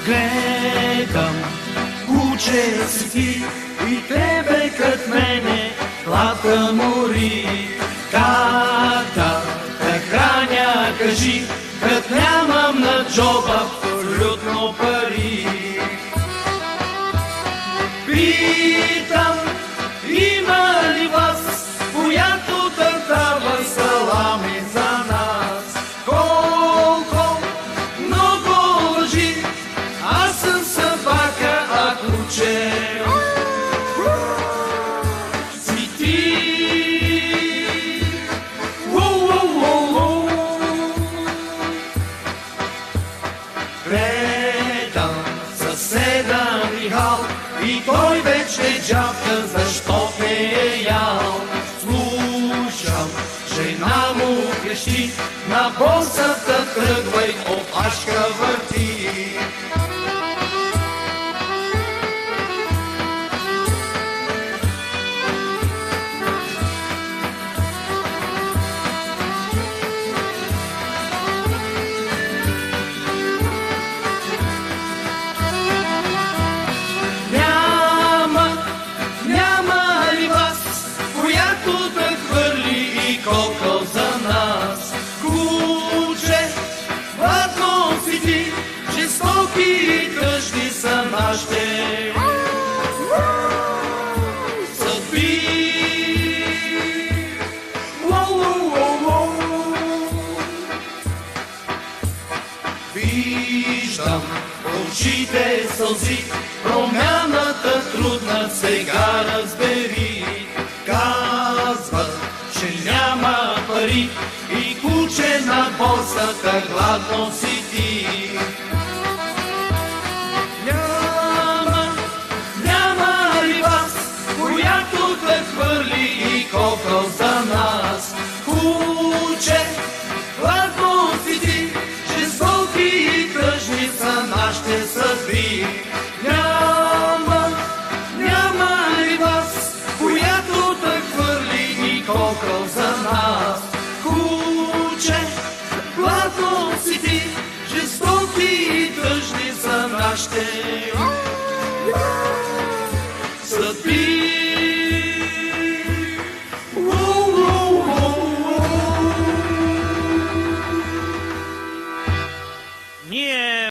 Гледам, куче си ти и тебе кът мене главка мори. Как да те храня, кажи, кът нямам на джоба абсолютно пари. Питам, има ли вас, която да дава салами за нас? Колко много лъжи, аз съм събака, а куче си ти. Гледам съседа Михал и той вече джавка, защо не е ял. Слушам, жена му крещи, на борсата тръгвай, опашка върти. Колко за нас, куче, ладно си ти, жестоки и тъжни са нашите съдби. Виждам очите сълзи, промяната трудна, сега разбери. Казват, че няма пари и куче на борсата гладно си ти. Няма ли вас, която да хвърли и кокъл за нас? Куче, гладно си ти, жестоки и тъжни са нашите съдби. Няма ли вас, която да хвърли и кокъл за нас? Куче, гладно си ти, жестоки и тъжни са нашите съдби. Ние